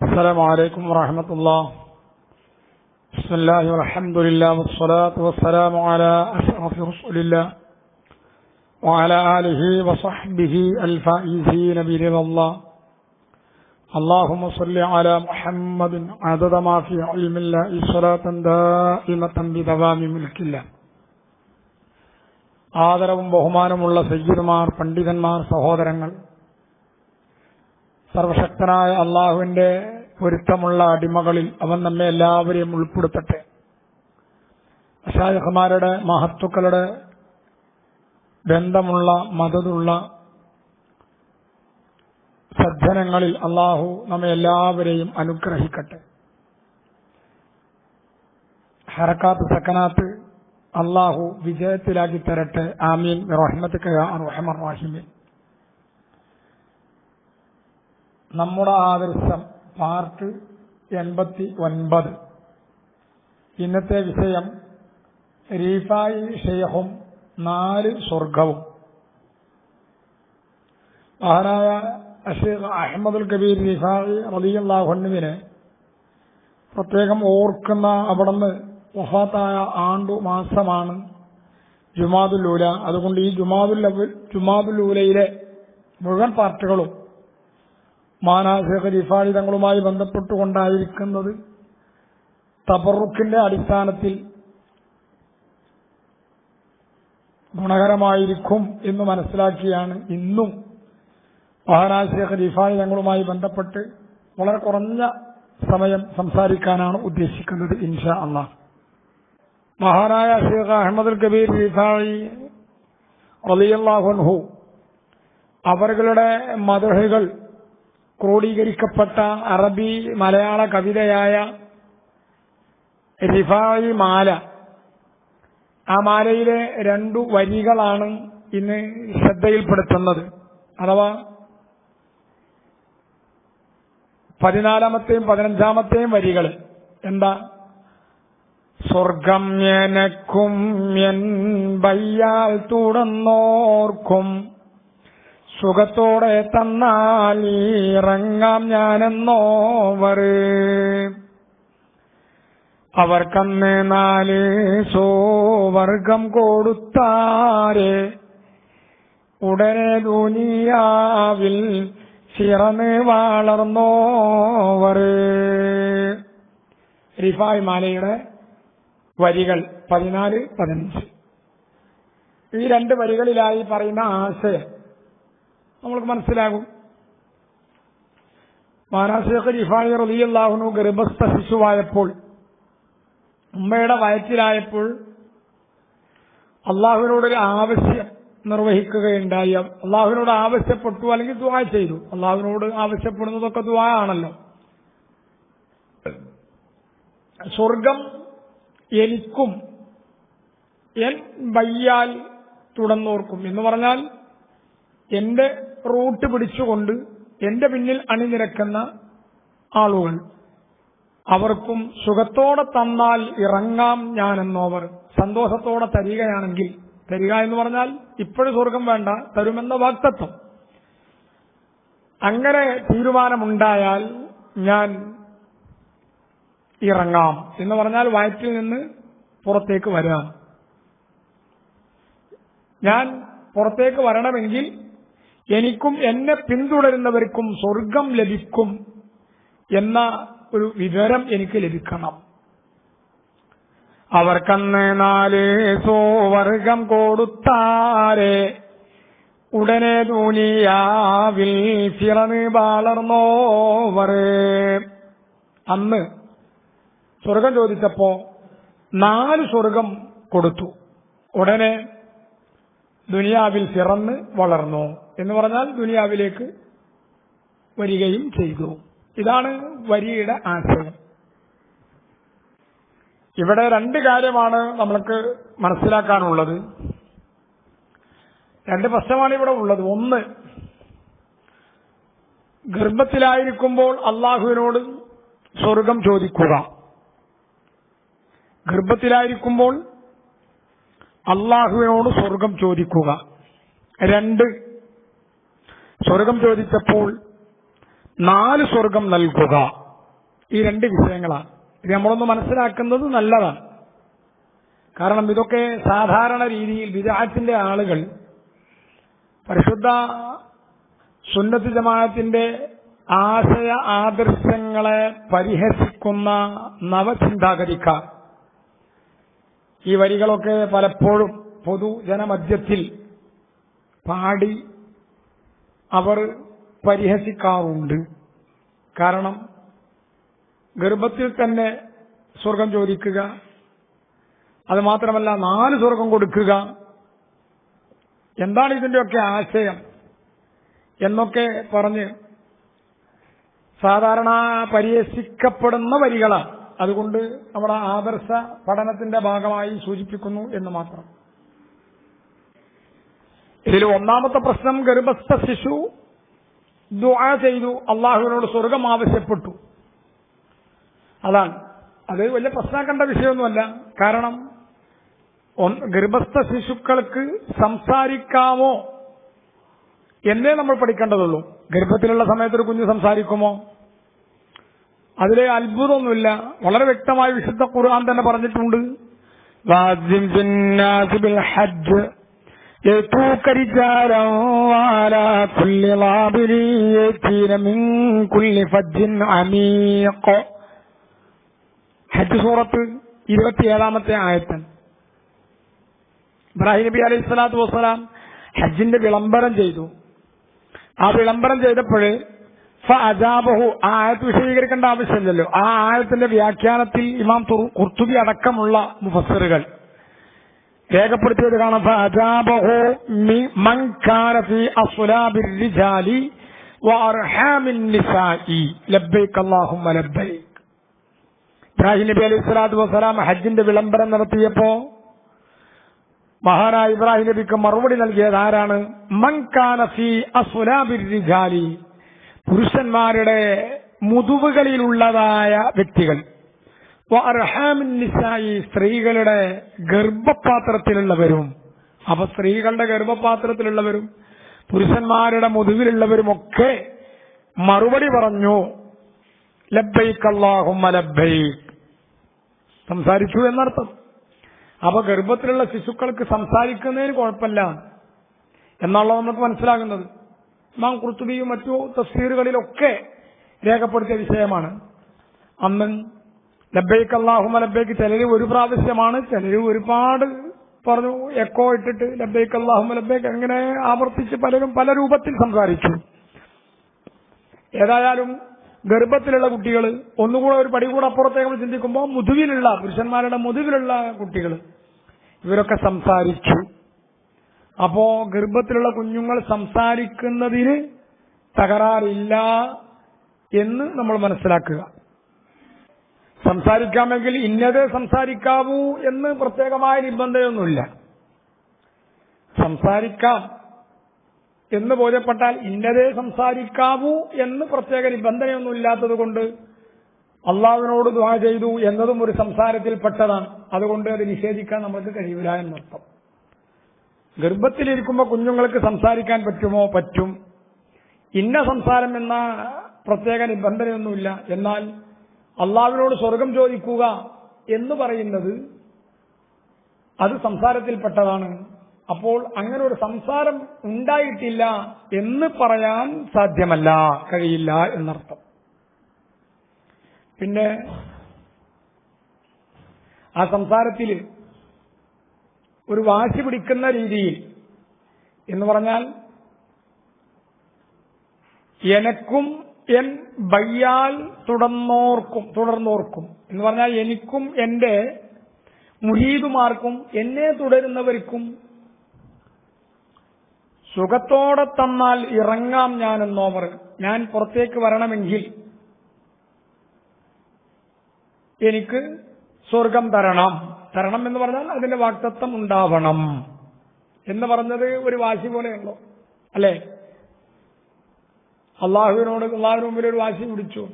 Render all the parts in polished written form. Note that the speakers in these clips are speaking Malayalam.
السلام عليكم ورحمة الله. بسم الله والحمد لله والصلاة والسلام على أشرف رسول الله وعلى آله وصحبه الفائزين برضا الله. اللهم صل على محمد عدد ما في علم الله صلاة دائمة بدوام ملك الله. ആദരവും ബഹുമാനമുള്ള സയ്യിദുമാർ, പണ്ഡിതന്മാർ, സഹോദരങ്ങൾ, സർവശക്തനായ അള്ളാഹുവിന്റെ പൊരുത്തമുള്ള അടിമകളിൽ അവൻ നമ്മെ എല്ലാവരെയും ഉൾപ്പെടുത്തട്ടെ. മശായിഖുമാരുടെ, മഹത്തുക്കളുടെ ബന്ധമുള്ള മദതുള്ള സജ്ജനങ്ങളിൽ അള്ളാഹു നമ്മെ എല്ലാവരെയും അനുഗ്രഹിക്കട്ടെ. ഹറക്കാത്ത് സക്കനാത്ത് അള്ളാഹു വിജയത്തിലാക്കി തരട്ടെ. ആമീൻ റഹ്മത്തുക യാ അർഹമർ റഹീമീൻ. നമ്മുടെ ആദർശം പാർട്ട് 89. ഇന്നത്തെ വിഷയം റീഫായി ഷെയ്ഖും 4 സ്വർഗവും. മഹാനായ ഷെയ്ഖ് അഹ്മദുൽ കബീർ റീഫായി റളിയല്ലാഹു അൻഹുവിനെ പ്രത്യേകം ഓർക്കുന്ന, അവിടുന്ന് വഫാത്തായ ആണ്ടു മാസമാണ് ജുമാദുൽ ഊല. അതുകൊണ്ട് ഈ ജുമാദുൽ ഊലയിലെ മുഴുവൻ പാർട്ടുകളും മഹാനായ ഷെയ്ഖ് റീഫായി തങ്ങളുമായി ബന്ധപ്പെട്ടുകൊണ്ടായിരിക്കുന്നത് തബറുക്കിന്റെ അടിസ്ഥാനത്തിൽ ഗുണകരമായിരിക്കും എന്ന് മനസ്സിലാക്കിയാണ് ഇന്നും മഹാനായ ഷെയ്ഖ് റീഫായി തങ്ങളുമായി ബന്ധപ്പെട്ട് വളരെ കുറഞ്ഞ സമയം സംസാരിക്കാനാണ് ഉദ്ദേശിക്കുന്നത് ഇൻഷാ അല്ലാഹ്. മഹാനായ ഷെയ്ഖ് അഹ്മദുൽ കബീർ റീഫായി റളിയല്ലാഹു അൻഹു അവരുടെ മദ്ഹുകൾ ക്രോഡീകരിക്കപ്പെട്ട അറബി മലയാള കവിതയായ റിഫായി മാല, ആ മാലയിലെ 2 വരികളാണ് ഇന്ന് ശ്രദ്ധയിൽപ്പെടുത്തുന്നത്. അഥവാ 14-ാമത്തെയും 15-ാമത്തെയും വരികൾ. എന്താ? സ്വർഗം എനക്കും എൻ ബയ്യാൽ തുടർന്നോർക്കും സുഖത്തോടെ തന്നാൽ ഇറങ്ങാം ഞാനെന്നോവർ. അവർക്കന്ന് 4 സുവർഗം കൊടുത്താരെ ഉടനെ ദുനിയാവിൽ ചിറന്ന് വളർന്നോവർ. റിഫായി മാലയുടെ വരികൾ 14-15. ഈ 2 വരികളിലായി പറയുന്ന ആശയം നമ്മൾക്ക് മനസ്സിലാകും. മഹാനായ ഷെയ്ഖ് റിഫായി റളിയല്ലാഹു അൻഹു ഗർഭസ്ഥ ശിശുവായപ്പോൾ, ഉമ്മയുടെ വയറ്റിലായപ്പോൾ അള്ളാഹുവിനോടൊരു ആവശ്യം നിർവഹിക്കുകയുണ്ടായി. അള്ളാഹുവിനോട് ആവശ്യപ്പെട്ടു, അല്ലെങ്കിൽ ദുആ ചെയ്തു. അള്ളാഹുവിനോട് ആവശ്യപ്പെടുന്നതൊക്കെ ദുആ ആണല്ലോ. സ്വർഗം എനിക്കും എൻ ബയ്യാൽ തുടർന്നോർക്കും എന്ന് പറഞ്ഞാൽ എന്റെ റൂട്ട് പിടിച്ചുകൊണ്ട് എന്റെ പിന്നിൽ അണിനിരക്കുന്ന ആളുകൾ, അവർക്കും സുഖത്തോടെ തന്നാൽ ഇറങ്ങാം ഞാനെന്നോവർ. സന്തോഷത്തോടെ തരികയാണെങ്കിൽ, തരിക എന്ന് പറഞ്ഞാൽ ഇപ്പോഴും സ്വർഗം വേണ്ട, തരുമെന്ന വാഗ്ദത്തം, അങ്ങനെ തീരുമാനമുണ്ടായാൽ ഞാൻ ഇറങ്ങാം എന്ന് പറഞ്ഞാൽ വയറ്റിൽ നിന്ന് പുറത്തേക്ക് വരാം. ഞാൻ പുറത്തേക്ക് വരണമെങ്കിൽ എനിക്കും എന്നെ പിന്തുടരുന്നവർക്കും സ്വർഗം ലഭിക്കും എന്ന ഒരു വിവരം എനിക്ക് ലഭിക്കണം. അവർക്കന്ന് 4 സുവർഗം കൊടുത്താരെ ഉടനെ ദുനിയാവിൽ ചിറന്ന് വളർന്നോവർ. അന്ന് സ്വർഗം ചോദിച്ചപ്പോ 4 സ്വർഗം കൊടുത്തു. ഉടനെ ദുനിയാവിൽ ചിറന്ന് വളർന്നു എന്ന് പറഞ്ഞാൽ ദുനിയാവിലേക്ക് വരികയും ചെയ്തു. ഇതാണ് വരിയുടെ ആശയം. ഇവിടെ 2 കാര്യമാണ് നമ്മൾക്ക് മനസ്സിലാക്കാനുള്ളത്. 2 പ്രശ്നമാണ് ഇവിടെ ഉള്ളത്. ഒന്ന്, ഗർഭത്തിലായിരിക്കുമ്പോൾ അള്ളാഹുവിനോട് സ്വർഗം ചോദിക്കുക. ഗർഭത്തിലായിരിക്കുമ്പോൾ അള്ളാഹുവിനോട് സ്വർഗം ചോദിക്കുക. 2, സ്വർഗം ചോദിച്ചപ്പോൾ 4 സ്വർഗം നൽകുക. ഈ രണ്ട് വിഷയങ്ങളാണ്. ഇത് നമ്മളൊന്ന് മനസ്സിലാക്കുന്നത് നല്ലതാണ്. കാരണം ഇതൊക്കെ സാധാരണ രീതിയിൽ ബിദ്അത്തിന്റെ ആളുകൾ പരിശുദ്ധ സുന്നത്ത് ജമാഅത്തിന്റെ ആശയ ആദർശങ്ങളെ പരിഹസിക്കുന്ന നവചിന്താഗതിക്കാർ ഈ വരികളൊക്കെ പലപ്പോഴും പൊതുജനമധ്യത്തിൽ പാടി അവർ പരിഹസിക്കാറുണ്ട്. കാരണം ഗർഭത്തിൽ തന്നെ സ്വർഗം ചോദിക്കുക, അത് മാത്രമല്ല 4 സ്വർഗം കൊടുക്കുക, എന്താണ് ഇതിന്റെയൊക്കെ ആശയം എന്നൊക്കെ പറഞ്ഞ് സാധാരണ പരിഹസിക്കപ്പെടുന്ന വരികളാണ്. അതുകൊണ്ട് നമ്മുടെ ആദർശ പഠനത്തിന്റെ ഭാഗമായി സൂചിപ്പിക്കുന്നു എന്ന് മാത്രം. ഇതിൽ ഒന്നാമത്തെ പ്രശ്നം, ഗർഭസ്ഥ ശിശു ദുആ ചെയ്തു, അള്ളാഹുവിനോട് സ്വർഗം ആവശ്യപ്പെട്ടു. അതാണ്. അത് വലിയ പ്രശ്നമാക്കേണ്ട വിഷയമൊന്നുമല്ല. കാരണം ഗർഭസ്ഥ ശിശുക്കൾക്ക് സംസാരിക്കാമോ എന്നേ നമ്മൾ പഠിക്കേണ്ടതുള്ളൂ. ഗർഭത്തിലുള്ള സമയത്ത് ഒരു കുഞ്ഞ് സംസാരിക്കുമോ? അതിലെ അത്ഭുതമൊന്നുമില്ല. വളരെ വ്യക്തമായി വിശുദ്ധ ഖുർആൻ തന്നെ പറഞ്ഞിട്ടുണ്ട്. വാസിം ഫിന്നാസി ബിൽ ഹജ്ജ് യതൂക റിജാലൻ വഅലാ കുല്ലി ളാബിരി യതീന മിൻ കുല്ലി ഫജ്ജിൻ അമീഖ്. ഹജ്ജ് സൂറത്ത് 27-ാമത്തെ ആയത്ത്. ഇബ്രാഹിം നബി അലൈഹി സ്വലാത്തു വസ്സലാം ഹജ്ജിന്റെ വിളംബരം ചെയ്തു. ആ വിളംബരം ചെയ്തപ്പോൾ ഫഅജാബഹു, ആ ആയത്ത് വിശദീകരിക്കേണ്ട ആവശ്യമില്ലല്ലോ. ആ ആയത്തിന്റെ വ്യാഖ്യാനത്തിൽ ഇമാം ഖുർത്തുബി അടക്കമുള്ള മുഫസ്സിറുകൾ രേഖപ്പെടുത്തിയത് കാണാം. ഫഅജാബഹു മൻ കാന ഫീ അസ്ലാബിർ റിജാലി വഅർഹാമിൻ നിസാഇ ലബ്ബൈക അല്ലാഹുമ്മ ലബ്ബൈക. ഇബ്രാഹിം നബി അലൈഹി സ്വലാത്തു വസ്സലാം ഹജ്ജിന്റെ വിളംബരം നടത്തിയപ്പോ മഹാനായ ഇബ്രാഹിം നബിക്ക് മറുപടി നൽകിയത് ആരാണ്? മൻ കാന ഫീ അസ്ലാബിർ റിജാലി, പുരുഷന്മാരുടെ മുതുവുകളിലുള്ളതായ വ്യക്തികൾ, വഅർഹാമിൻ നിസാഇ, സ്ത്രീകളുടെ ഗർഭപാത്രത്തിലുള്ളവരും. അപ്പൊ സ്ത്രീകളുടെ ഗർഭപാത്രത്തിലുള്ളവരും പുരുഷന്മാരുടെ മുതുവിലുള്ളവരുമൊക്കെ മറുപടി പറഞ്ഞു ലബ്ബൈക അല്ലാഹുമ്മ ലബ്ബൈക, സംസാരിച്ചു എന്നർത്ഥം. അപ്പൊ ഗർഭത്തിലുള്ള ശിശുക്കൾക്ക് സംസാരിക്കുന്നതിന് കുഴപ്പമില്ല എന്നുള്ളത് നമുക്ക് മനസ്സിലാകുന്നത് ഇമാം ഖുർത്തുബിയും മറ്റു തഫ്സീറുകളിലൊക്കെ രേഖപ്പെടുത്തിയ വിഷയമാണ്. അന്ന് ലബ്ബൈക അല്ലാഹുമ്മ ലബ്ബൈക ചിലര് ഒരു പ്രാവശ്യമാണ്, ചിലര് ഒരുപാട് പറഞ്ഞു എക്കോ ഇട്ടിട്ട് ലബ്ബൈക അല്ലാഹുമ്മ ലബ്ബൈക അങ്ങനെ ആവർത്തിച്ച് പലരും പല രൂപത്തിൽ സംസാരിച്ചു. ഏതായാലും ഗർഭത്തിലുള്ള കുട്ടികൾ ഒന്നുകൂടെ ഒരു പടി കൂടെ അപ്പുറത്തേക്ക് ചിന്തിക്കുമ്പോൾ മുതുവിലുള്ള പുരുഷന്മാരുടെ മുതുവിലുള്ള കുട്ടികൾ ഇവരൊക്കെ സംസാരിച്ചു. അപ്പോ ഗർഭത്തിലുള്ള കുഞ്ഞുങ്ങൾ സംസാരിക്കുന്നതിന് തകരാറില്ല എന്ന് നമ്മൾ മനസ്സിലാക്കുക. സംസാരിക്കാമെങ്കിൽ ഇന്നതേ സംസാരിക്കാവൂ എന്ന് പ്രത്യേകമായ നിബന്ധനയൊന്നുമില്ല. സംസാരിക്കാം എന്ന് ബോധ്യപ്പെട്ടാൽ ഇന്നതേ സംസാരിക്കാവൂ എന്ന് പ്രത്യേക നിബന്ധനയൊന്നും ഇല്ലാത്തത് കൊണ്ട് അള്ളാഹുവിനോട് ദുആ ചെയ്തു എന്നതും ഒരു സംസാരത്തിൽപ്പെട്ടതാണ്. അതുകൊണ്ട് അത് നിഷേധിക്കാൻ നമുക്ക് കഴിയില്ല എന്നർത്ഥം. ഗർഭത്തിലിരിക്കുമ്പോൾ കുഞ്ഞുങ്ങൾക്ക് സംസാരിക്കാൻ പറ്റുമോ? പറ്റും. ഇന്ന സംസാരം എന്ന പ്രത്യേക നിബന്ധനയൊന്നുമില്ല. എന്നാൽ അള്ളാഹുവിനോട് സ്വർഗം ചോദിക്കുക എന്ന് പറയുന്നത് അത് സംസാരത്തിൽപ്പെട്ടതാണ്. അപ്പോൾ അങ്ങനെ ഒരു സംസാരം ഉണ്ടായിട്ടില്ല എന്ന് പറയാൻ സാധ്യമല്ല, കഴിയില്ല എന്നർത്ഥം. പിന്നെ ആ സംസാരത്തിൽ ഒരു വാശി പിടിക്കുന്ന രീതിയിൽ എന്ന് പറഞ്ഞാൽ എനക്കും എൻ ബയ്യാൽ തുടർന്നോർക്കും എന്ന് പറഞ്ഞാൽ എനിക്കും എന്റെ മുരീദുമാർക്കും എന്നെ തുടരുന്നവർക്കും സുഖത്തോടെ തന്നാൽ ഇറങ്ങാം ഞാനെന്നോവർ. ഞാൻ പുറത്തേക്ക് വരണമെങ്കിൽ എനിക്ക് സ്വർഗം തരണം എന്ന് പറഞ്ഞാൽ അതിന്റെ വാക്തത്വം ഉണ്ടാവണം എന്ന് പറഞ്ഞത് ഒരു വാശി പോലെയുള്ളൂ, അല്ലേ? അള്ളാഹുവിന് മുമ്പിൽ ഒരു വാശി പിടിച്ചു.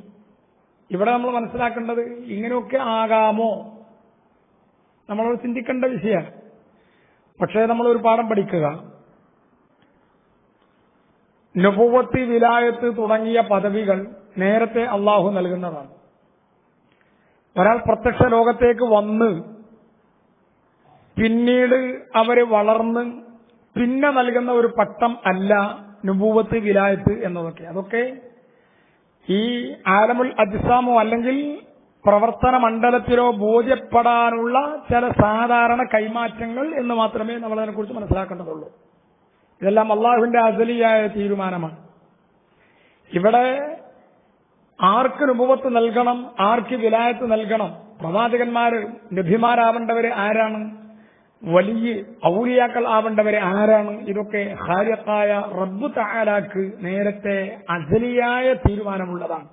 ഇവിടെ നമ്മൾ മനസ്സിലാക്കേണ്ടത് ഇങ്ങനെയൊക്കെ ആകാമോ, നമ്മളത് ചിന്തിക്കേണ്ട വിഷയമാണ്. പക്ഷേ നമ്മൾ ഒരു പാഠം പഠിക്കുക. നുബുവത്ത്, വിലായത്ത് തുടങ്ങിയ പദവികൾ നേരത്തെ അള്ളാഹു നൽകുന്നതാണ്. ഒരാൾ പ്രത്യക്ഷ ലോകത്തേക്ക് വന്ന് പിന്നീട് അവര് വളർന്ന് പിന്നെ നൽകുന്ന ഒരു പട്ടം അല്ല നുബൂവത്ത് വിലായത്ത് എന്നതൊക്കെ. അതൊക്കെ ഈ ആലമുൽ അജ്സാമോ അല്ലെങ്കിൽ പ്രവർത്തന മണ്ഡലത്തിലോ ബോധ്യപ്പെടാനുള്ള ചില സാധാരണ കൈമാറ്റങ്ങൾ എന്ന് മാത്രമേ നമ്മൾ അതിനെക്കുറിച്ച് മനസ്സിലാക്കേണ്ടതുള്ളൂ. ഇതെല്ലാം അള്ളാഹുവിന്റെ അസലിയായ തീരുമാനമാണ്. ഇവിടെ ആർക്ക് നുബുവത്ത് നൽകണം, ആർക്ക് വിലായത്ത് നൽകണം, പ്രവാചകന്മാര് നബിമാരാവേണ്ടവര് ആരാണ്, വലിയ ഔലിയാക്കൾ ആവേണ്ടവര് ആരാണ്, ഇതൊക്കെ ഖാലിഖായ റബ്ബ് തആലാക്ക് നേരത്തെ അസലിയായ തീരുമാനമുള്ളതാണ്.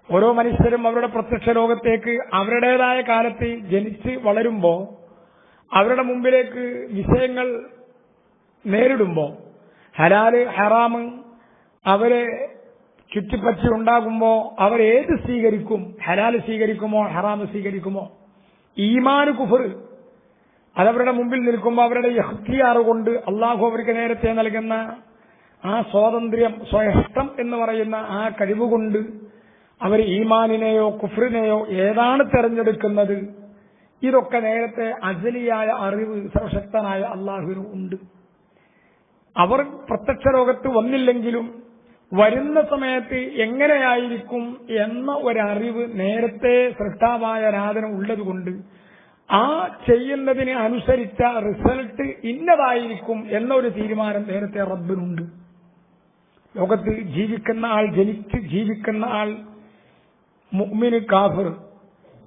ഓരോ മനുഷ്യരും അവരുടെ പ്രത്യക്ഷ ലോകത്തേക്ക് അവരുടേതായ കാലത്ത് ജനിച്ച് വളരുമ്പോൾ അവരുടെ മുമ്പിലേക്ക് വിഷയങ്ങൾ നേരിടുമ്പോൾ ഹലാല് ഹറാമ് അവരെ ചുറ്റിപ്പറ്റി ഉണ്ടാകുമ്പോൾ അവരേത് സ്വീകരിക്കും, ഹലാല് സ്വീകരിക്കുമോ ഹറാമ് സ്വീകരിക്കുമോ, ഈമാന് കുഫർ അതവരുടെ മുമ്പിൽ നിൽക്കുമ്പോൾ അവരുടെ ഇഖ്തിയാർ കൊണ്ട് അള്ളാഹു അവർക്ക് നേരത്തെ നൽകുന്ന ആ സ്വാതന്ത്ര്യം, സ്വയഷ്ടം എന്ന് പറയുന്ന ആ കഴിവുകൊണ്ട് അവർ ഈമാനിനെയോ കുഫ്രിനെയോ ഏതാണ് തെരഞ്ഞെടുക്കുന്നത്, ഇതൊക്കെ നേരത്തെ അസലിയായ അറിവ് സർവശക്തനായ അള്ളാഹുവിന് ഉണ്ട്. അവർ പ്രത്യക്ഷ ലോകത്ത് വന്നില്ലെങ്കിലും വരുന്ന സമയത്ത് എങ്ങനെയായിരിക്കും എന്ന ഒരറിവ് നേരത്തെ സൃഷ്ടാവായ നാഥന് ഉള്ളതുകൊണ്ട് ആ ചെയ്യുന്നതിന് അനുസരിച്ച റിസൾട്ട് ഇന്നതായിരിക്കും എന്നൊരു തീരുമാനം നേരത്തെ റബ്ബിനുണ്ട്. ലോകത്ത് ജീവിക്കുന്ന ആൾ, ജനിച്ച് ജീവിക്കുന്ന ആൾ, മുഅ്മിന് കാഫിർ,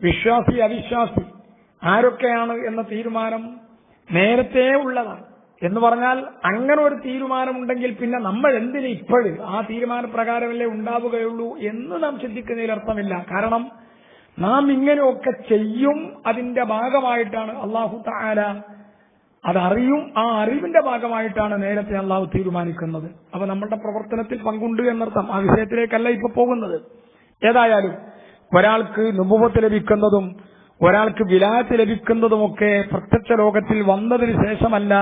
വിശ്വാസി അവിശ്വാസി ആരൊക്കെയാണ് എന്ന തീരുമാനം നേരത്തെ ഉള്ളതാണ്. എന്ന് പറഞ്ഞാൽ അങ്ങനെ ഒരു തീരുമാനമുണ്ടെങ്കിൽ പിന്നെ നമ്മൾ എന്തിന് ഇപ്പോഴും ആ തീരുമാനപ്രകാരമല്ലേ ഉണ്ടാവുകയുള്ളൂ എന്ന് നാം ചിന്തിക്കുന്നതിൽ അർത്ഥമില്ല. കാരണം നാം ഇങ്ങനെയൊക്കെ ചെയ്യും, അതിന്റെ ഭാഗമായിട്ടാണ് അല്ലാഹു തആല അതറിയും, ആ അറിവിന്റെ ഭാഗമായിട്ടാണ് നേരത്തെ അല്ലാഹു തീരുമാനിക്കുന്നത്. അപ്പൊ നമ്മളുടെ പ്രവർത്തനത്തിൽ പങ്കുണ്ട് എന്നർത്ഥം. ആ വിഷയത്തിലേക്കല്ല ഇപ്പൊ പോകുന്നത്. ഏതായാലും ഒരാൾക്ക് നുബുവത്ത് ലഭിക്കുന്നതും ഒരാൾക്ക് വിലായത്ത് ലഭിക്കുന്നതുമൊക്കെ പ്രത്യക്ഷ ലോകത്തിൽ വന്നതിന് ശേഷമല്ല.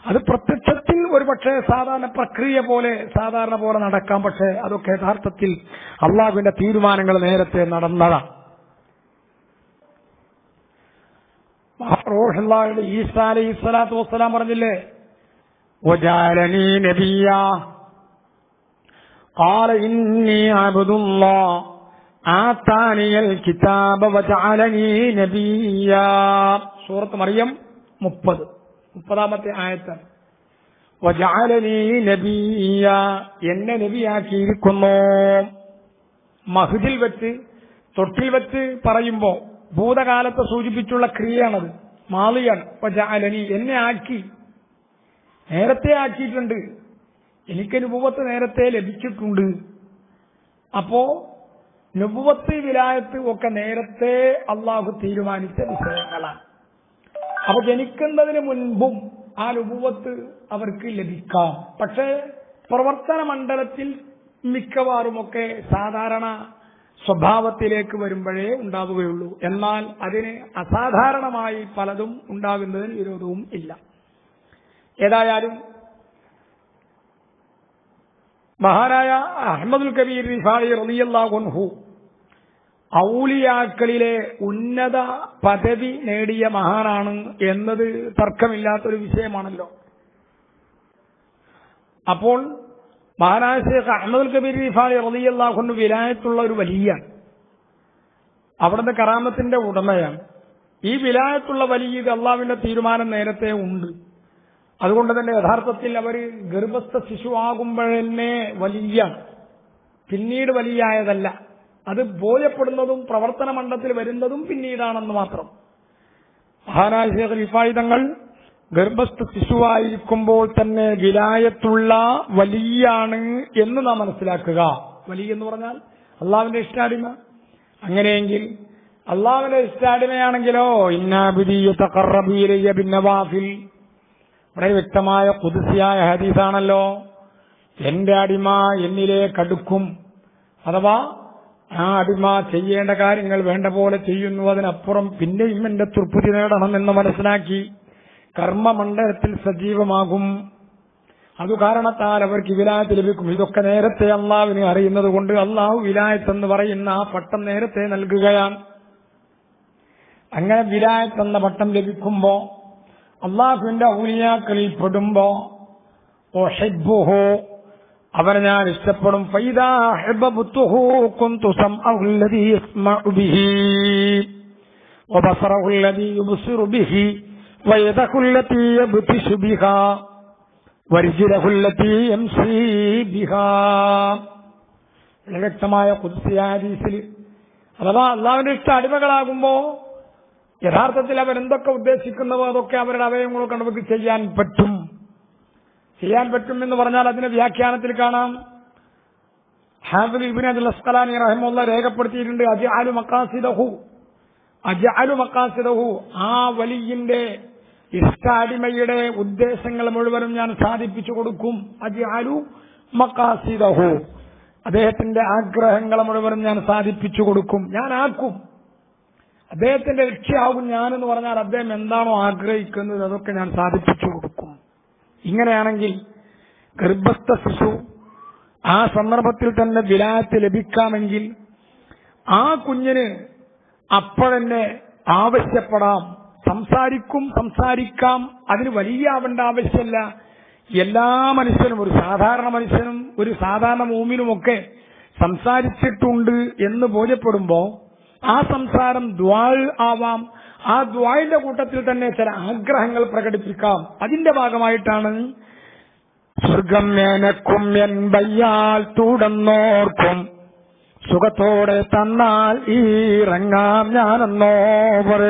അത് പ്രത്യക്ഷത്തിൽ ഒരുപക്ഷെ സാധാരണ പ്രക്രിയ പോലെ സാധാരണ പോലെ നടക്കാം. പക്ഷെ അതൊക്കെ യഥാർത്ഥത്തിൽ അള്ളാഹുവിന്റെ തീരുമാനങ്ങൾ നേരത്തെ നടന്നതാണ്. ഈസാ അലൈഹിസ്സലാത്തു വസ്സലാം പറഞ്ഞില്ലേ, വജഅലനീ നബിയ്യാ ഖാല ഇന്നി അബ്ദുല്ലാഹ് ആതാനിയൽ കിതാബ വജഅലനീ നബിയ്യാ. സൂറത്ത് മറിയം 30-ാമത്തെ ആയത്താണ്. വജഅലനീ നബിയ്യാ, എന്നെ നബിയാക്കിയിരിക്കുന്നു. മഹ്ദിൽ വെച്ച് തൊട്ടിൽ വെച്ച് പറയുമ്പോ ഭൂതകാലത്തെ സൂചിപ്പിച്ചുള്ള ക്രിയയാണത്, മാളിയാണ്. വജഅലനീ, എന്നെ ആക്കി, നേരത്തെ ആക്കിയിട്ടുണ്ട്. എനിക്ക് നുബുവത്ത് നേരത്തെ ലഭിച്ചിട്ടുണ്ട്. അപ്പോ നുബുവത്ത് വിലായത്ത് ഒക്കെ നേരത്തെ അള്ളാഹു തീരുമാനിച്ച വിഷയങ്ങളാണ്. അപ്പൊ ജനിക്കുന്നതിന് മുൻപും ആ നുബുവത്ത് അവർക്ക് ലഭിക്കാം. പക്ഷേ പ്രവർത്തന മണ്ഡലത്തിൽ മിക്കവാറുമൊക്കെ സാധാരണ സ്വഭാവത്തിലേക്ക് വരുമ്പോഴേ ഉണ്ടാവുകയുള്ളൂ. എന്നാൽ അതിന് അസാധാരണമായി പലതും ഉണ്ടാകുന്നതിന് വിരോധവും ഇല്ല. ഏതായാലും മഹാനായ അഹ്മദുൽ കബീർ റിഫായി റളിയല്ലാഹു അൻഹു ഔലിയാക്കളിലെ ഉന്നത പദവി നേടിയ മഹാനാണ് എന്നത് തർക്കമില്ലാത്തൊരു വിഷയമാണല്ലോ. അപ്പോൾ മഹാനായ ശൈഖ് അഹ്മദുൽ കബീർ റിഫായി റളിയല്ലാഹു അൻഹു വിലായത്തുള്ള ഒരു വലിയാണ്. അവിടുത്തെ കറാമത്തിന്റെ ഉടമയാണ്. ഈ വിലായത്തുള്ള വലിയ അള്ളാഹുവിന്റെ തീരുമാനം നേരത്തെ ഉണ്ട്. അതുകൊണ്ട് തന്നെ യഥാർത്ഥത്തിൽ അവർ ഗർഭസ്ഥ ശിശുവാകുമ്പോഴെന്നെ വലിയാണ്, പിന്നീട് വലിയായതല്ല. അത് ബോധ്യപ്പെടുന്നതും പ്രവർത്തന മണ്ഡലത്തിൽ വരുന്നതും പിന്നീടാണെന്ന് മാത്രം. മഹാനായ ശൈഖ് റിഫായി തങ്ങൾ ഗർഭസ്ഥ ശിശുവായിരിക്കുമ്പോൾ തന്നെ വിലായത്തുള്ള വലിയാണ് എന്ന് നാം മനസ്സിലാക്കുക. വലിയ എന്ന് പറഞ്ഞാൽ അള്ളാഹുവിന്റെ ഇഷ്ടാടിമ. അങ്ങനെയെങ്കിൽ അള്ളാഹുവിന്റെ ഇഷ്ടാടിമയാണെങ്കിലോ ഇന്നാബിദി യതഖറബു ഇലയ്യ ബിന്നവാഫിൽ, വളരെ വ്യക്തമായ ഖുദ്സിയായ ഹദീസാണല്ലോ. എന്റെ അടിമ എന്നിലേക്ക് അടുക്കും, അഥവാ ആ അടിമ ചെയ്യേണ്ട കാര്യങ്ങൾ വേണ്ട പോലെ ചെയ്യുന്നു, അതിനപ്പുറം പിന്നെയും എന്റെ തൃപ്തി നേടണമെന്ന് മനസ്സിലാക്കി കർമ്മമണ്ഡലത്തിൽ സജീവമാകും. അതു കാരണത്താൽ അവർക്ക് വിലായത്ത് ലഭിക്കും. ഇതൊക്കെ നേരത്തെ അള്ളാഹുവിനെ അറിയുന്നത് കൊണ്ട് അള്ളാഹു വിലായത്ത് എന്ന് പറയുന്ന ആ പട്ടം നേരത്തെ നൽകുകയാണ്. അങ്ങനെ വിലായത്ത് എന്ന പട്ടം ലഭിക്കുമ്പോ അള്ളാഹുവിന്റെ ഔലിയാക്കളിൽ പെടുമ്പോ ഉഹിബ്ബുഹു അവരെ ഞാൻ ഇഷ്ടപ്പെടും. ഫൈദാ അഹ്ബബ്തുഹു കുന്തു സംഅഹു അല്ലദീ യസ്മഉ ബിഹി വബസറഹു അല്ലദീ യുബ്സിറു ബിഹി വയദഹു അല്ലതീ യബ്തിശു ബിഹാ വരിജ്ലഹു അല്ലതീ യംശീ ബിഹാ. വ്യക്തമായ ഖുദ്സി ഹദീസിൽ അഥവാ അള്ളാഹുവിന്റെ ഇഷ്ട അടിമകളാകുമ്പോ യഥാർത്ഥത്തിൽ അവരെന്തൊക്കെ ഉദ്ദേശിക്കുന്നവോ അതൊക്കെ അവരുടെ അവയവങ്ങളൊക്കെ നമുക്ക് ചെയ്യാൻ പറ്റും എന്ന് പറഞ്ഞാൽ അതിന്റെ വ്യാഖ്യാനത്തിൽ കാണാം. ഹാഫിദ് ഇബ്നു അസ്ഖലാനി റഹിമഹുല്ലാഹ് രേഖപ്പെടുത്തിയിട്ടുണ്ട്, അജ്അലു മഖാസിദഹു ആ വലിയിന്റെ ഇഷ്ടാടിമയുടെ ഉദ്ദേശങ്ങൾ മുഴുവനും ഞാൻ സാധിപ്പിച്ചു കൊടുക്കും. അജ്അലു മഖാസിദഹു അദ്ദേഹത്തിന്റെ ആഗ്രഹങ്ങൾ മുഴുവനും ഞാൻ സാധിപ്പിച്ചു കൊടുക്കും, ഞാൻ ആക്കും. അദ്ദേഹത്തിന്റെ ലക്ഷ്യമാകും ഞാനെന്ന് പറഞ്ഞാൽ അദ്ദേഹം എന്താണോ ആഗ്രഹിക്കുന്നത് അതൊക്കെ ഞാൻ സാധിപ്പിച്ചു കൊടുക്കും. ഇങ്ങനെയാണെങ്കിൽ ഗർഭസ്ഥ ശിശു ആ സന്ദർഭത്തിൽ തന്നെ വിലായത്ത് ലഭിക്കാമെങ്കിൽ ആ കുഞ്ഞിന് അപ്പോഴെന്നെ ആവശ്യപ്പെടാം, സംസാരിക്കാം. അതിന് വലിയ ആവേണ്ട ആവശ്യമില്ല. എല്ലാ മനുഷ്യനും, ഒരു സാധാരണ മനുഷ്യനും ഒരു സാധാരണ മൂമിനുമൊക്കെ സംസാരിച്ചിട്ടുണ്ട് എന്ന് ബോധ്യപ്പെടുമ്പോ ആ സംസാരം ദുആ ആവാം. ആ ദുആന്റെ കൂട്ടത്തിൽ തന്നെ ചില ആഗ്രഹങ്ങൾ പ്രകടിപ്പിക്കാം. അതിന്റെ ഭാഗമായിട്ടാണ് സ്വർഗം എനക്കും എൻ ബയ്യാൽ തുടർന്നോർക്കും സുഖത്തോടെ തന്നാൽ ഇറങ്ങാം ഞാനെന്നോവർ.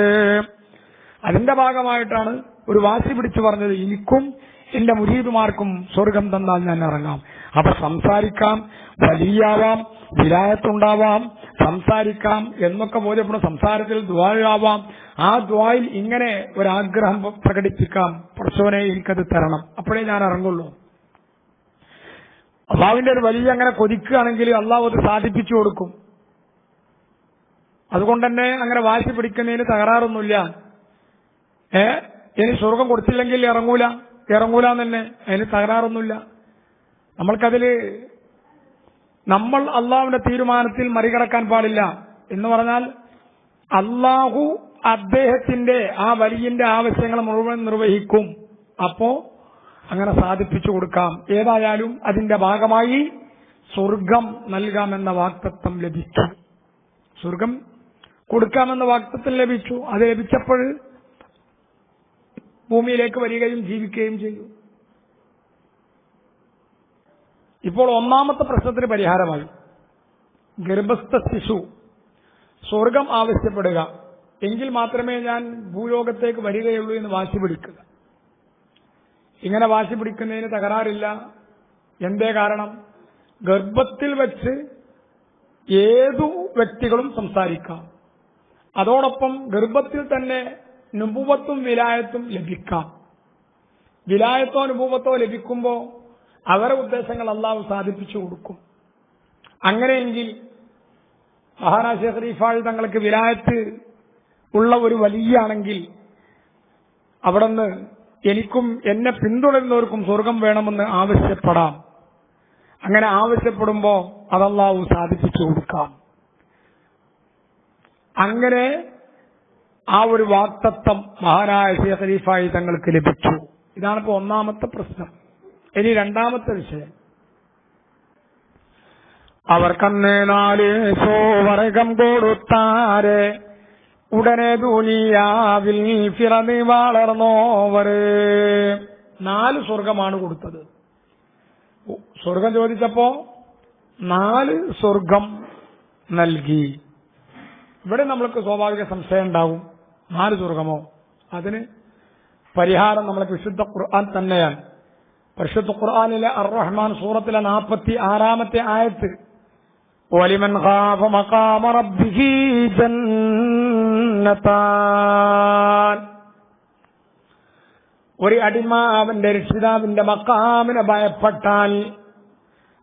അതിന്റെ ഭാഗമായിട്ടാണ് ഒരു വാശി പിടിച്ചു പറഞ്ഞത്, എനിക്കും എന്റെ മുരീദുമാർക്കും സ്വർഗം തന്നാൽ ഞാൻ ഇറങ്ങാം. അപ്പൊ സംസാരിക്കാം, വലിയാവാം, വിലായത്തുണ്ടാവാം, സംസാരിക്കാം എന്നൊക്കെ ബോധ്യപ്പെടും. സംസാരത്തിൽ ദുആ ആവാം. ആ ദുആയിൽ ഇങ്ങനെ ഒരാഗ്രഹം പ്രകടിപ്പിക്കാം, പടച്ചോനെ എനിക്കത് തരണം, അപ്പോഴേ ഞാൻ ഇറങ്ങുള്ളൂ. അള്ളാഹുവിന്റെ ഒരു വലിയ അങ്ങനെ കൊതിക്കുകയാണെങ്കിൽ അള്ളാഹു അത് സാധിപ്പിച്ചു കൊടുക്കും. അതുകൊണ്ട് തന്നെ അങ്ങനെ വാശി പിടിക്കുന്നതിന് തകരാറൊന്നുമില്ല. ഇനി സ്വർഗം കൊടുത്തില്ലെങ്കിൽ ഇറങ്ങൂല തന്നെ, അതിന് തകരാറൊന്നുമില്ല. നമ്മൾ അള്ളാഹുവിന്റെ തീരുമാനത്തിൽ മറികടക്കാൻ പാടില്ല. എന്ന് പറഞ്ഞാൽ അള്ളാഹു അദ്ദേഹത്തിന്റെ ആ വലിയന്റെ ആവശ്യങ്ങൾ മുഴുവൻ നിർവഹിക്കും. അപ്പോ അങ്ങനെ സാധിപ്പിച്ചു കൊടുക്കാം. ഏതായാലും അതിന്റെ ഭാഗമായി സ്വർഗം നൽകാമെന്ന വാഗ്ദത്തം ലഭിച്ചു, സ്വർഗം കൊടുക്കാമെന്ന വാഗ്ദത്തം ലഭിച്ചു. അത് ലഭിച്ചപ്പോൾ ഭൂമിയിലേക്ക് വരികയും ജീവിക്കുകയും ചെയ്തു. ഇപ്പോൾ ഒന്നാമത്തെ പ്രശ്നത്തിന് പരിഹാരമായി. ഗർഭസ്ഥ ശിശു സ്വർഗം ആവശ്യപ്പെടുക, എങ്കിൽ മാത്രമേ ഞാൻ ഭൂലോകത്തേക്ക് വരികയുള്ളൂ എന്ന് വാശി പിടിക്കുക. ഇങ്ങനെ വാശി പിടിക്കുന്നതിന് തകരാറില്ല. എന്തേ കാരണം? ഗർഭത്തിൽ വെച്ച് ഏതു വ്യക്തികളും സംസാരിക്കാം. അതോടൊപ്പം ഗർഭത്തിൽ തന്നെ നുബുവത്തും വിലായത്തും ലഭിക്കാം. വിലായത്തോ നുബുവത്തോ ലഭിക്കുമ്പോൾ അവരുടെ ഉദ്ദേശങ്ങൾ അള്ളാഹു സാധിപ്പിച്ചു കൊടുക്കും. അങ്ങനെയെങ്കിൽ മഹാനായ ശൈഖ് റിഫായി തങ്ങൾക്ക് വിലായത്ത് ഉള്ള ഒരു വലിയാണെങ്കിൽ അവിടുന്ന് എനിക്കും എന്നെ പിന്തുടരുന്നവർക്കും സ്വർഗം വേണമെന്ന് ആവശ്യപ്പെടാം. അങ്ങനെ ആവശ്യപ്പെടുമ്പോ അത് അള്ളാഹു സാധിപ്പിച്ചു കൊടുക്കാം. അങ്ങനെ ആ ഒരു വാക്തത്വം മഹാനായ ശൈഖ് റിഫായി തങ്ങൾക്ക് ലഭിച്ചു. ഇതാണിപ്പോ ഒന്നാമത്തെ പ്രശ്നം. ഇനി രണ്ടാമത്തെ വിഷയം, അവർക്കന്ന് 4 സ്വർഗം കൊടുത്താരെ ഉടനെ ദുനിയാവിൽ പിറന്ന് വളർന്നോവർ. 4 സ്വർഗമാണ് കൊടുത്തത്. സ്വർഗം ചോദിച്ചപ്പോ 4 സ്വർഗം നൽകി. ഇവിടെ നമ്മൾക്ക് സ്വാഭാവിക സംശയം ഉണ്ടാവും, 4 സ്വർഗമോ? അതിന് പരിഹാരം നമ്മൾക്ക് വിശുദ്ധ ഖുർആൻ തന്നെയാണ്. പരിശുദ്ധ ഖുർആനിലെ അർ-റഹ്മാൻ സൂറത്തിലെ 46-ാമത്തെ ആയത്ത്, വലിമൻ ഖാഫ മഖാമ റബ്ബിഹി ജന്നതാൻ. ഒരു അടിമ അവന്റെ രക്ഷിതാവിന്റെ മഖാമിനെ ഭയപ്പെട്ടാൽ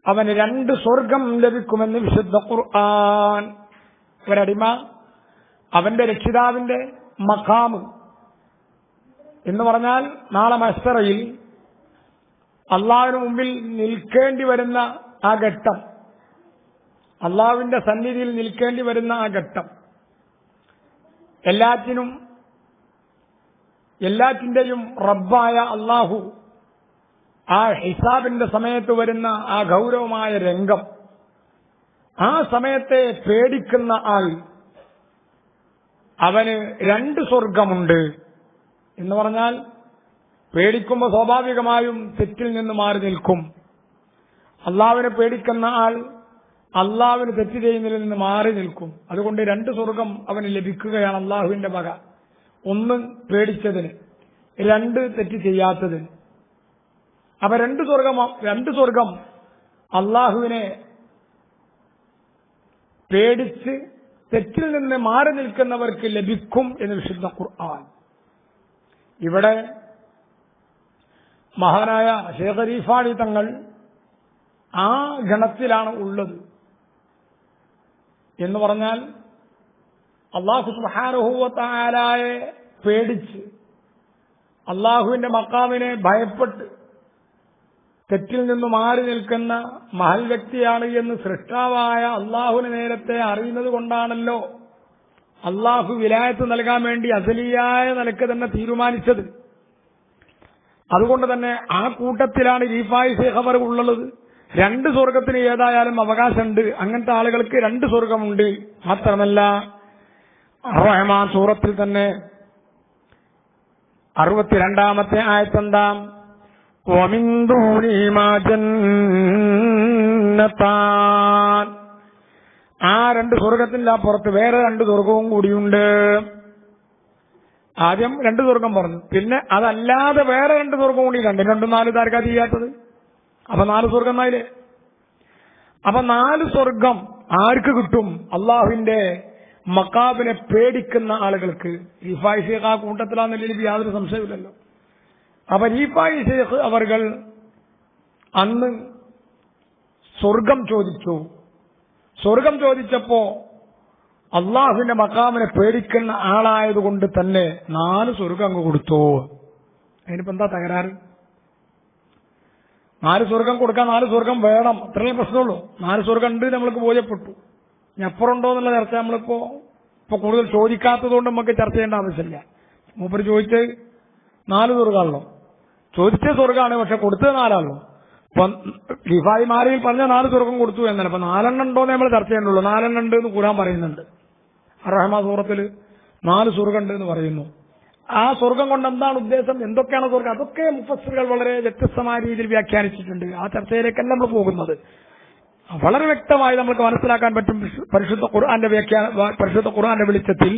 അവന് 2 സ്വർഗം ലഭിക്കുമെന്ന് വിശുദ്ധ ഖുർആൻ. ഒരടിമ അവന്റെ രക്ഷിതാവിന്റെ മഖാമ് എന്ന് പറഞ്ഞാൽ നാളെ മഹ്ശറയിൽ അള്ളാഹുവിന് മുമ്പിൽ നിൽക്കേണ്ടി വരുന്ന ആ ഘട്ടം, അള്ളാഹുവിന്റെ സന്നിധിയിൽ നിൽക്കേണ്ടി വരുന്ന ആ ഘട്ടം, എല്ലാറ്റിന്റെയും റബ്ബായ അല്ലാഹു ആ ഹിസാബിന്റെ സമയത്ത് വരുന്ന ആ ഗൗരവമായ രംഗം, ആ സമയത്തെ പേടിക്കുന്ന ആൾ അവന് 2 സ്വർഗമുണ്ട് എന്ന് പറഞ്ഞാൽ, പേടിക്കുമ്പോൾ സ്വാഭാവികമായും തെറ്റിൽ നിന്ന് മാറി നിൽക്കും. അള്ളാഹുവിനെ പേടിക്കുന്ന ആൾ അള്ളാഹുവിന് തെറ്റ് ചെയ്യുന്നതിൽ നിന്ന് മാറി നിൽക്കും. അതുകൊണ്ട് 2 സ്വർഗം അവന് ലഭിക്കുകയാണ് അള്ളാഹുവിന്റെ വക. 1 പേടിച്ചതിന്, 2 തെറ്റ് ചെയ്യാത്തതിന്. അപ്പൊ 2 സ്വർഗം അള്ളാഹുവിനെ പേടിച്ച് തെറ്റിൽ നിന്ന് മാറി നിൽക്കുന്നവർക്ക് ലഭിക്കും എന്ന് വിശുദ്ധ ഖുർആൻ. ഇവിടെ മഹാനായ ശൈഖ് റിഫാഈ തങ്ങൾ ആ ഗണത്തിലാണ് ഉള്ളത്. എന്ന് പറഞ്ഞാൽ അല്ലാഹു സുബ്ഹാനഹു വ തആലയെ പേടിച്ച് അള്ളാഹുവിന്റെ മഖാമിനെ ഭയപ്പെട്ട് തെറ്റിൽ നിന്ന് മാറി നിൽക്കുന്ന മഹൽ വ്യക്തിയാണ് എന്ന് സൃഷ്ടാവായ അള്ളാഹുവിനെ നേരത്തെ അറിയുന്നത് കൊണ്ടാണല്ലോ അള്ളാഹു വിലായത്ത് നൽകാൻ വേണ്ടി അസലിയായ നിലക്ക് തന്നെ തീരുമാനിച്ചത്. അതുകൊണ്ട് തന്നെ ആ കൂട്ടത്തിലാണ് റിഫാഈ ശൈഖ് അവർ ഉള്ളത്. 2 സ്വർഗത്തിന് ഏതായാലും അവകാശമുണ്ട്. അങ്ങനത്തെ ആളുകൾക്ക് 2 സ്വർഗമുണ്ട്. മാത്രമല്ല റഹ്മാൻ സൂറത്തിൽ തന്നെ 62-ാമത്തെ ആയത്തെന്താ? വമിൻ ദൂനിഹിമാ ജന്നതാൻ. ആ 2 സ്വർഗത്തിന്റെ അപ്പുറത്ത് വേറെ 2 സ്വർഗവും കൂടിയുണ്ട്. ആദ്യം 2 സ്വർഗം പറഞ്ഞു, പിന്നെ അതല്ലാതെ വേറെ 2 സ്വർഗം കൂടി. 2 4 താർക്കാ ചെയ്യാത്തത്. അപ്പൊ 4 സ്വർഗം ആയില്ലേ? അപ്പൊ 4 സ്വർഗം ആർക്ക് കിട്ടും? അള്ളാഹുവിന്റെ മഖാബിനെ പേടിക്കുന്ന ആളുകൾക്ക്. റിഫാഈ ശൈഖ് ആ കൂട്ടത്തിലാണെന്നതിൽ യാതൊരു സംശയമില്ലല്ലോ. അപ്പൊ റിഫാഈ ശൈഖ് അവർകൾ അന്ന് സ്വർഗം ചോദിച്ചു. സ്വർഗം ചോദിച്ചപ്പോ അള്ളാഹുവിന്റെ മഖാമിനെ പേടിക്കുന്ന ആളായതുകൊണ്ട് തന്നെ 4 സ്വർഗം അങ്ങ് കൊടുത്തു. അതിനിപ്പോ എന്താ തകരാറ്? 4 സ്വർഗം കൊടുക്കാൻ 4 സ്വർഗം വേണം, അത്രയും പ്രശ്നമുള്ളൂ. 4 സ്വർഗം ഉണ്ട് നമ്മൾക്ക് ബോധ്യപ്പെട്ടു. ഇനി അപ്പുറമുണ്ടോ എന്നുള്ള ചർച്ച നമ്മളിപ്പോ കൂടുതൽ ചോദിക്കാത്തതുകൊണ്ട് നമുക്ക് ചർച്ച ചെയ്യേണ്ട ആവശ്യമില്ല. മൂപ്പര് ചോദിച്ചത് 4 സ്വർഗമാണല്ലോ, ചോദിച്ച സ്വർഗമാണ്, പക്ഷെ കൊടുത്തത് 4ആണല്ലോ. ഇപ്പൊ റിഫാഈ മാരിയിൽ പറഞ്ഞ 4 സ്വർഗം കൊടുത്തു എന്നല്ല. അപ്പൊ 4 ഉണ്ടോന്ന് നമ്മൾ ചർച്ച ചെയ്യണ്ടുള്ളൂ. 4 ഉണ്ട് എന്ന് ഖുർആൻ പറയുന്നുണ്ട്. റഹ്മാൻ സൂറത്തിൽ 4 സ്വർഗം ഉണ്ട് എന്ന് പറയുന്നു. ആ സ്വർഗം കൊണ്ട് എന്താണ് ഉദ്ദേശം, എന്തൊക്കെയാണ് സ്വർഗം, അതൊക്കെ മുഫസ്സിറുകൾ വളരെ വ്യത്യസ്തമായ രീതിയിൽ വ്യാഖ്യാനിച്ചിട്ടുണ്ട്. ആ ചർച്ചയിലേക്കല്ല നമ്മൾ പോകുന്നത്. വളരെ വ്യക്തമായി നമുക്ക് മനസ്സിലാക്കാൻ പറ്റും. പരിശുദ്ധ ഖുർആന്റെ വെളിച്ചത്തിൽ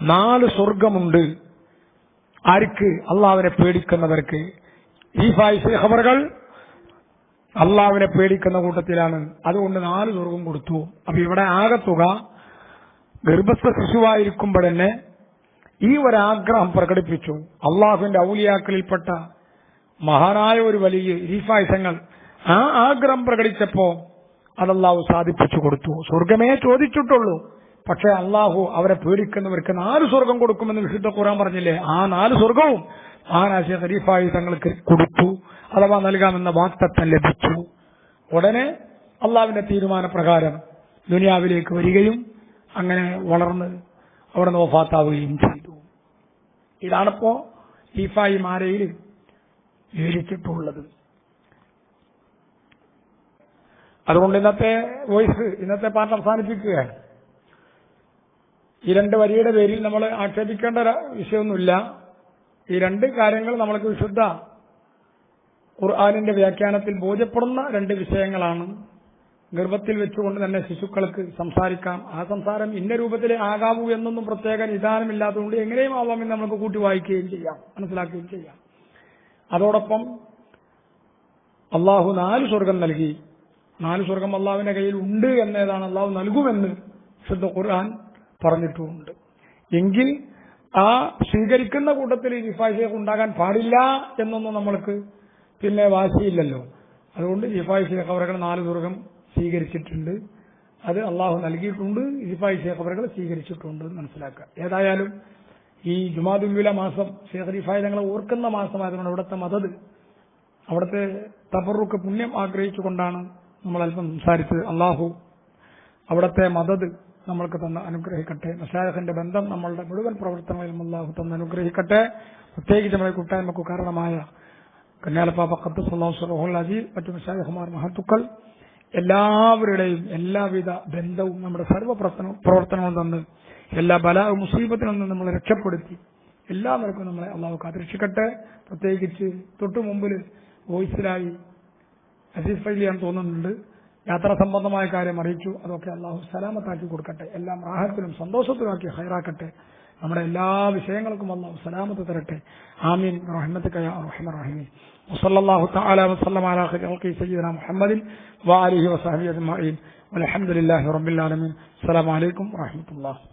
4 സ്വർഗമുണ്ട്. ആർക്ക്? അള്ളാഹുവിനെ പേടിക്കുന്നവർക്ക്. റിഫാഈ ശൈഖ് അവர்கள் അള്ളാഹുവിനെ പേടിക്കുന്ന കൂട്ടത്തിലാണ്. അതുകൊണ്ട് 4 സ്വർഗം കൊടുത്തു. അപ്പൊ ഇവിടെ ആകത്തുക ഗർഭസ്ഥ ശിശുവായിരിക്കുമ്പോഴെന്നെ ഈ ഒരാഗ്രഹം പ്രകടിപ്പിച്ചു. അള്ളാഹുവിന്റെ ഔലിയാക്കളിൽപ്പെട്ട മഹാനായ ഒരു വലിയ റിഫാഈ തങ്ങൾ ആ ആഗ്രഹം പ്രകടിച്ചപ്പോ അത് അള്ളാഹു സാധിപ്പിച്ചു കൊടുത്തു. സ്വർഗമേ ചോദിച്ചിട്ടുള്ളൂ, പക്ഷെ അള്ളാഹു അവരെ പേടിക്കുന്നവർക്ക് 4 സ്വർഗം കൊടുക്കുമെന്ന് വിശുദ്ധ ഖുർആൻ പറഞ്ഞില്ലേ? ആ 4 സ്വർഗവും മഹാനായ ശൈഖ് റിഫാഈ തങ്ങൾക്ക് കൊടുത്തു, അഥവാ നൽകാമെന്ന വാഗ്ദത്തം ലഭിച്ചു. ഉടനെ അള്ളാഹുവിന്റെ തീരുമാനപ്രകാരം ദുനിയാവിലേക്ക് വരികയും അങ്ങനെ വളർന്ന് അവിടെ വഫാത്താവുകയും ചെയ്തു. ഇതാണിപ്പോ റിഫാഈ മാരയിൽ വിവരിച്ചിട്ടുള്ളത്. അതുകൊണ്ട് ഇന്നത്തെ പാഠം അവസാനിപ്പിക്കുകയാണ്. ഈ 2 വരിയുടെ പേരിൽ നമ്മൾ ആക്ഷേപിക്കേണ്ട വിഷയമൊന്നുമില്ല. ഈ 2 കാര്യങ്ങൾ നമ്മൾക്ക് വിശുദ്ധ ഖുർആനിന്റെ വ്യാഖ്യാനത്തിൽ ബോധ്യപ്പെടുന്ന 2 വിഷയങ്ങളാണ്. ഗർഭത്തിൽ വെച്ചുകൊണ്ട് തന്നെ ശിശുക്കൾക്ക് സംസാരിക്കാം. ആ സംസാരം ഇന്ന രൂപത്തിലേ ആകാവൂ എന്നൊന്നും പ്രത്യേക നിദാനമില്ലാത്തതുകൊണ്ട് എങ്ങനെയും ആവാമെന്ന് നമുക്ക് കൂട്ടി വായിക്കുകയും ചെയ്യാം, മനസ്സിലാക്കുകയും ചെയ്യാം. അതോടൊപ്പം അള്ളാഹു 4 സ്വർഗം നൽകി. 4 സ്വർഗം അള്ളാഹുവിന്റെ കയ്യിൽ ഉണ്ട് എന്നതാണ്, അള്ളാഹു നൽകുമെന്ന് വിശുദ്ധ ഖുർആൻ പറഞ്ഞിട്ടുമുണ്ട്. എങ്കിൽ ആ സ്വീകരിക്കുന്ന കൂട്ടത്തിൽ റിഫാഈ ശൈഖ് ഉണ്ടാകാൻ പാടില്ല എന്നൊന്നും നമ്മൾക്ക് പിന്നെ വാശിയില്ലല്ലോ. അതുകൊണ്ട് റിഫാഈ ശൈഖ് അവர்கள் 4 സ്വർഗം സ്വീകരിച്ചിട്ടുണ്ട്. അത് അള്ളാഹു നൽകിയിട്ടുണ്ട്, റിഫാഈ ശൈഖ് അവர்கள் സ്വീകരിച്ചിട്ടുണ്ട് മനസ്സിലാക്കുക. ഏതായാലും ഈ ജുമാദുൽ ഊല മാസം ശൈഖ് റിഫാഈ തങ്ങളെ ഓർക്കുന്ന മാസമായതുകൊണ്ട് അവിടുത്തെ മദദ്, അവിടുത്തെ തബറുക്ക് പുണ്യം ആഗ്രഹിച്ചുകൊണ്ടാണ് നമ്മൾ അല്പം സംസാരിച്ചത്. അള്ളാഹു അവിടുത്തെ മദദ് നമ്മൾക്ക് തന്ന് അനുഗ്രഹിക്കട്ടെ. മശായിഖിന്റെ ബന്ധം നമ്മളുടെ മുഴുവൻ പ്രവർത്തനങ്ങളിലും അല്ലാഹു തന്ന് അനുഗ്രഹിക്കട്ടെ. പ്രത്യേകിച്ച് നമ്മുടെ കൂട്ടായ്മക്ക് കാരണമായ കന്യാലപ്പാപ്പ ഖദ്ദസല്ലാഹു സിർറഹുൽ അസീസ്, മറ്റു മശായിഖുമാർ, മഹത്തുക്കൾ എല്ലാവരുടെയും എല്ലാവിധ ബന്ധവും നമ്മുടെ സർവ്വ പ്രവർത്തനവും തന്ന് എല്ലാ ബലാ മുസീബത്തിൽ നിന്നും നമ്മളെ രക്ഷപ്പെടുത്തി എല്ലാ നിലക്കും നമ്മളെ അള്ളാഹു കാത്തിരക്ഷിക്കട്ടെ. പ്രത്യേകിച്ച് തൊട്ടു മുമ്പിൽ വോയിസിലായി അസീസ് ഫൈലിയാന്ന് തോന്നുന്നുണ്ട്, യാത്രാ സംബന്ധമായ കാര്യം അറിയിച്ചു. അതൊക്കെ അള്ളാഹു സലാമത്താക്കി കൊടുക്കട്ടെ, എല്ലാം റാഹത്തിലും സന്തോഷത്തിലുമാക്കി ഹൈറാക്കട്ടെ. നമ്മുടെ എല്ലാ വിഷയങ്ങൾക്കും അള്ളാഹു സലാമത്ത് തരട്ടെ. ആമീൻ റഹ്മത്തുക യാ അർഹമർ റഹീമീൻ. വസല്ലല്ലാഹു തആല വസല്ലമ അലാ ഖൽഖി സയ്യിദിനാ മുഹമ്മദിൻ വആലിഹി വസഹ്ബിഹി അജ്മഈൻ വൽഹംദുലില്ലാഹി റബ്ബിൽ ആലമീൻ. അസ്സലാമു അലൈക്കും വറഹ്മത്തുള്ളാഹി.